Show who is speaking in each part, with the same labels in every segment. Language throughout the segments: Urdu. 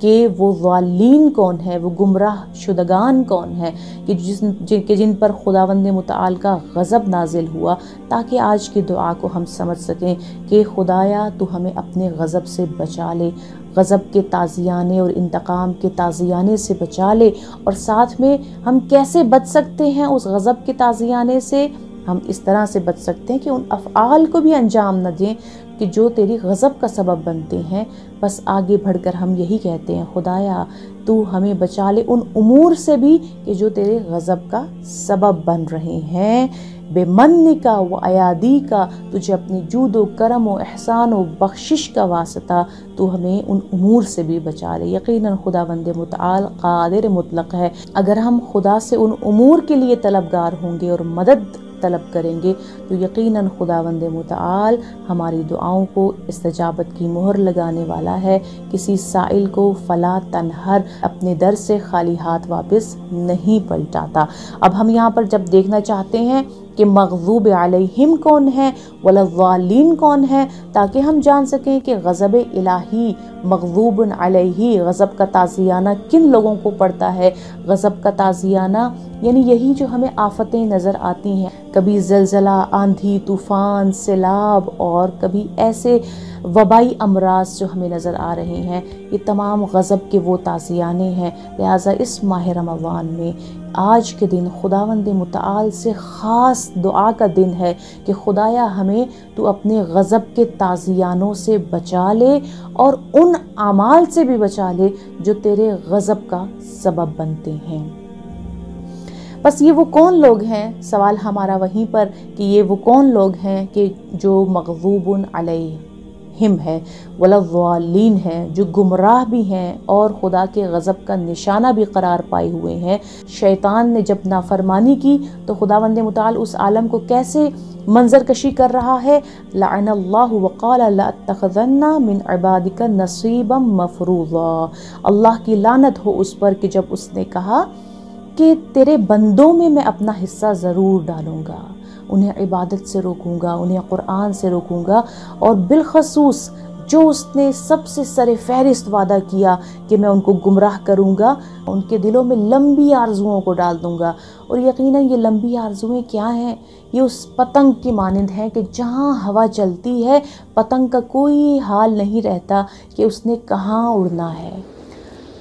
Speaker 1: کہ وہ ضالین کون ہے، وہ گمراہ شدگان کون ہے کہ جن پر خداوند متعال کا غضب نازل ہوا، تاکہ آج کی دعا کو ہم سمجھ سکیں کہ خدایا تو ہمیں اپنے غضب سے بچا لے، غضب کے تازیانے اور انتقام کے تازیانے سے بچا لے۔ اور ساتھ میں ہم کیسے بچ سکتے ہیں اس غضب کے تازیانے سے؟ ہم اس طرح سے بچ سکتے ہیں کہ ان افعال کو بھی انجام نہ دیں کہ جو تیری غضب کا سبب بنتے ہیں۔ بس آگے بڑھ کر ہم یہی کہتے ہیں، خدایا تو ہمیں بچا لے ان امور سے بھی کہ جو تیرے غضب کا سبب بن رہے ہیں۔ بے من کا و ایادی کا، تجھے اپنی جود و کرم و احسان و بخشش کا واسطہ تو ہمیں ان امور سے بھی بچا لے۔ یقیناً خداوند متعال قادر مطلق ہے۔ اگر ہم خدا سے ان امور کے لیے طلبگار ہوں گے اور مدد طلب کریں گے تو یقیناً خداوند متعال ہماری دعاؤں کو استجابت کی مہر لگانے والا ہے۔ کسی سائل کو فلا تنہر، اپنے در سے خالی ہاتھ واپس نہیں پلٹاتا۔ اب ہم یہاں پر جب دیکھنا چاہتے ہیں کہ مغضوب علیہم کون ہے، والضالین کون ہے، تاکہ ہم جان سکیں کہ غضب الہی، مغضوب علیہ، غضب کا تازیانہ کن لوگوں کو پڑتا ہے۔ غضب کا تازیانہ یعنی یہی جو ہمیں آفتیں نظر آتی ہیں، کبھی زلزلہ، آندھی، طوفان، سیلاب، اور کبھی ایسے وبائی امراض جو ہمیں نظر آ رہے ہیں، یہ تمام غضب کے وہ تازیانے ہیں۔ لہٰذا اس ماہ رمضان میں آج کے دن خداوند متعال سے خاص دعا کا دن ہے کہ خدایا ہمیں تو اپنے غضب کے تازیانوں سے بچا لے اور ان اعمال سے بھی بچا لے جو تیرے غضب کا سبب بنتے ہیں۔ بس یہ وہ کون لوگ ہیں؟ سوال ہمارا وہیں پر کہ یہ وہ کون لوگ ہیں کہ جو مغضوب علیہم ہے، والضالین ہیں، جو گمراہ بھی ہیں اور خدا کے غضب کا نشانہ بھی قرار پائے ہوئے ہیں۔ شیطان نے جب نافرمانی کی تو خداوند متعال اس عالم کو کیسے منظر کشی کر رہا ہے؟ لعن اللہ وقال لاتخذن من عبادک نصیبا مفروضا، اللہ کی لعنت ہو اس پر کہ جب اس نے کہا کہ تیرے بندوں میں اپنا حصہ ضرور ڈالوں گا، انہیں عبادت سے روکوں گا، انہیں قرآن سے روکوں گا، اور بالخصوص جو اس نے سب سے سر فہرست وعدہ کیا کہ میں ان کو گمراہ کروں گا، ان کے دلوں میں لمبی آرزوؤں کو ڈال دوں گا۔ اور یقیناً یہ لمبی آرزویں کیا ہیں؟ یہ اس پتنگ کی مانند ہیں کہ جہاں ہوا چلتی ہے پتنگ کا کوئی حال نہیں رہتا کہ اس نے کہاں اڑنا ہے۔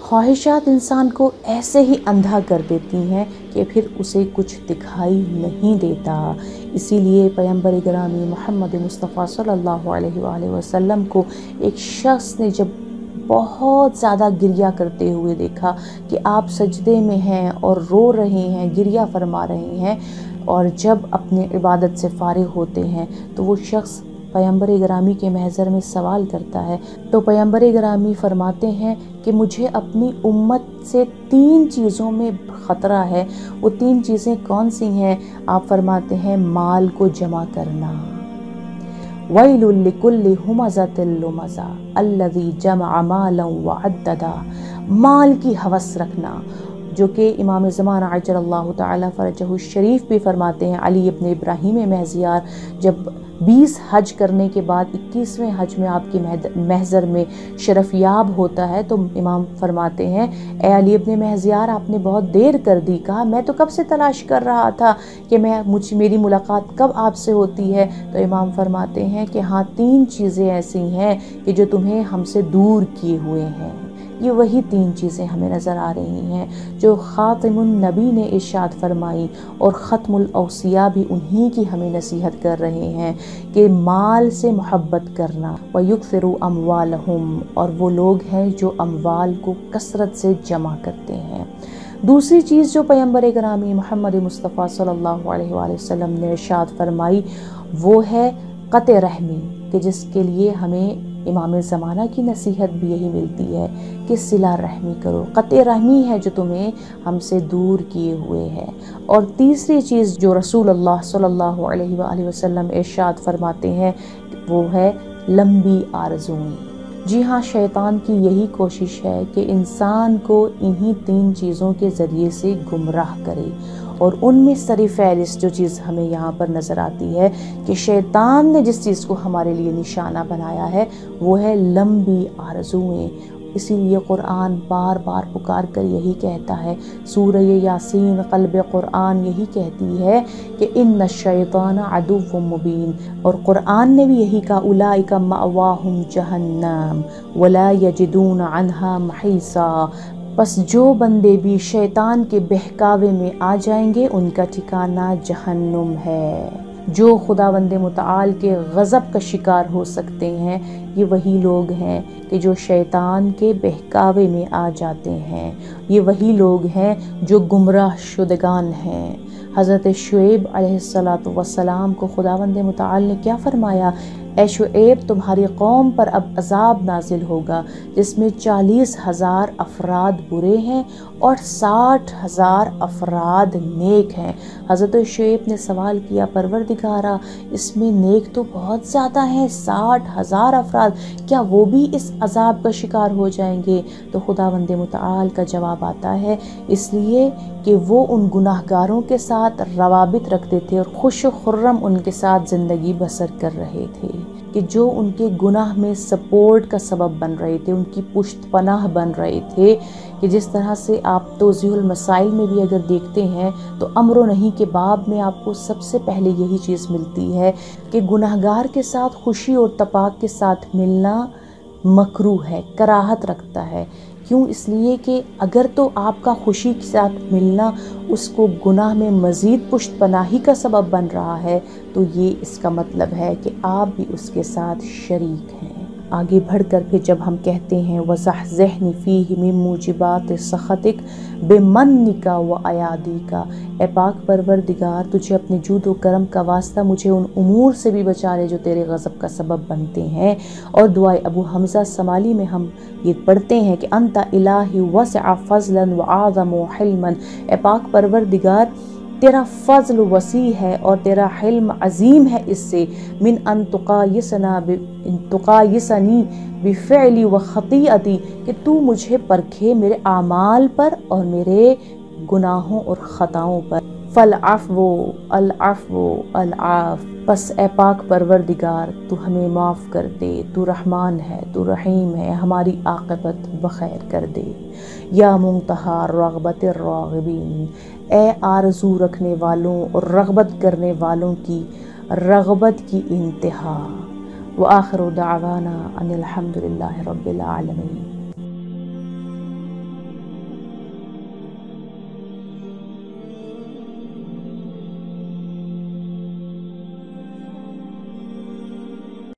Speaker 1: خواہشات انسان کو ایسے ہی اندھا کر دیتی ہیں کہ پھر اسے کچھ دکھائی نہیں دیتا۔ اسی لیے پیغمبر گرامی محمد مصطفیٰ صلی اللہ علیہ وآلہ وسلم کو ایک شخص نے جب بہت زیادہ گریہ کرتے ہوئے دیکھا کہ آپ سجدے میں ہیں اور رو رہے ہیں، گریہ فرما رہے ہیں، اور جب اپنے عبادت سے فارغ ہوتے ہیں تو وہ شخص پیغمبر گرامی کے محضر میں سوال کرتا ہے، تو پیغمبر گرامی فرماتے ہیں کہ مجھے اپنی امت سے 3 چیزوں میں خطرہ ہے۔ وہ 3 چیزیں کون سی ہیں؟ آپ فرماتے ہیں مال کو جمع کرنا، وَيْلٌ لِكُلِّ ہُمَزَةٍ لُمَزَةٍ الَّذِي جَمَعَ مَالًا وَعَدَّدَهُ، مال کی ہوس رکھنا، جو کہ امام زمانہ عجل اللہ تعالی فرجہ الشریف بھی فرماتے ہیں۔ علی ابن ابراہیم مہزیار جب 20 حج کرنے کے بعد 21ویں حج میں آپ کے محضر میں شرف یاب ہوتا ہے تو امام فرماتے ہیں اے علی ابن مہزیار، آپ نے بہت دیر کر دی۔ کہا میں تو کب سے تلاش کر رہا تھا کہ میری ملاقات کب آپ سے ہوتی ہے۔ تو امام فرماتے ہیں کہ ہاں 3 چیزیں ایسی ہیں کہ جو تمہیں ہم سے دور کیے ہوئے ہیں۔ یہ وہی 3 چیزیں ہمیں نظر آ رہی ہیں جو خاتم النبی نے ارشاد فرمائی، اور ختم الاوصیاء بھی انہی کی ہمیں نصیحت کر رہے ہیں کہ مال سے محبت کرنا، وَيُكْثِرُ أَمْوَالَهُمْ، اور وہ لوگ ہیں جو اموال کو کثرت سے جمع کرتے ہیں۔ دوسری چیز جو پیغمبر گرامی محمد مصطفیٰ صلی اللہ علیہ وآلہ وسلم نے ارشاد فرمائی وہ ہے قطع رحمی، کہ جس کے لیے ہمیں امام زمانہ کی نصیحت بھی یہی ملتی ہے کہ صلہ رحمی کرو، قطع رحمی ہے جو تمہیں ہم سے دور کیے ہوئے ہے۔ اور تیسری چیز جو رسول اللہ صلی اللہ علیہ وآلہ وسلم ارشاد فرماتے ہیں وہ ہے لمبی آرزوئیں۔ جی ہاں، شیطان کی یہی کوشش ہے کہ انسان کو انہی 3 چیزوں کے ذریعے سے گمراہ کرے، اور ان میں سر فہرست جو چیز ہمیں یہاں پر نظر آتی ہے کہ شیطان نے جس چیز کو ہمارے لیے نشانہ بنایا ہے وہ ہے لمبی آرزوئیں۔ اسی لیے قرآن بار بار پکار کر یہی کہتا ہے، سورہ یاسین قلب قرآن یہی کہتی ہے کہ ان الشیطان عدو مبین، اور قرآن نے بھی یہی کہا اولئک مأواہم جہنم ولا یجدون عنہا محیصا، پس جو بندے بھی شیطان کے بہکاوے میں آ جائیں گے ان کا ٹھکانہ جہنم ہے۔ جو خداوند متعال کے غضب کا شکار ہو سکتے ہیں یہ وہی لوگ ہیں کہ جو شیطان کے بہکاوے میں آ جاتے ہیں، یہ وہی لوگ ہیں جو گمراہ شدگان ہیں۔ حضرت شعیب علیہ السلام کو خداوند متعال نے کیا فرمایا؟ اے شعیب تمہاری قوم پر اب عذاب نازل ہوگا جس میں 40,000 افراد برے ہیں اور 60,000 افراد نیک ہیں۔ حضرت شعیب نے سوال کیا پروردگارا اس میں نیک تو بہت زیادہ ہیں، 60,000 افراد، کیا وہ بھی اس عذاب کا شکار ہو جائیں گے؟ تو خداوند متعال کا جواب آتا ہے اس لیے کہ وہ ان گناہ گاروں کے ساتھ روابط رکھتے تھے اور خوش و خرم ان کے ساتھ زندگی بسر کر رہے تھے، کہ جو ان کے گناہ میں سپورٹ کا سبب بن رہے تھے، ان کی پشت پناہ بن رہے تھے، کہ جس طرح سے آپ توضیح المسائل میں بھی اگر دیکھتے ہیں تو امر و نہیں کے باب میں آپ کو سب سے پہلے یہی چیز ملتی ہے کہ گناہ گار کے ساتھ خوشی اور تپاک کے ساتھ ملنا مکروہ ہے، کراہت رکھتا ہے۔ کیوں؟ اس لیے کہ اگر تو آپ کا خوشی کے ساتھ ملنا اس کو گناہ میں مزید پشت پناہی کا سبب بن رہا ہے تو یہ اس کا مطلب ہے کہ آپ بھی اس کے ساتھ شریک ہیں۔ آگے بڑھ کر پھر جب ہم کہتے ہیں وَزَحْزِحْنِ فِيهِ مِن مُوجِبَاتِ سَخَطِكَ بِمَنِّكَ وَعَيَادِكَ، اے پاک پروردگار تجھے اپنے جود و کرم کا واسطہ مجھے ان امور سے بھی بچا لے جو تیرے غضب کا سبب بنتے ہیں۔ اور دعائے ابو حمزہ سمالی میں ہم یہ پڑھتے ہیں کہ انت الہی وسع فضلا وعظم حلما، اے پاک پروردگار تیرا فضل وسیع ہے اور تیرا حلم عظیم ہے اس سے، من ان تقایسنی بفعلی و خطیئتی، کہ تو مجھے پرکھے میرے اعمال پر اور میرے گناہوں اور خطاؤں پر۔ فالعفو العفو العاف، پس اے پاک پروردگار تو ہمیں معاف کر دے، تو رحمان ہے، تو رحیم ہے، ہماری عاقبت بخیر کر دے۔ یا منتہا رغبت الراغبین، اے آرزو رکھنے والوں اور رغبت کرنے والوں کی رغبت کی انتہا۔ وآخر دعوانا ان الحمد للہ رب العالمین۔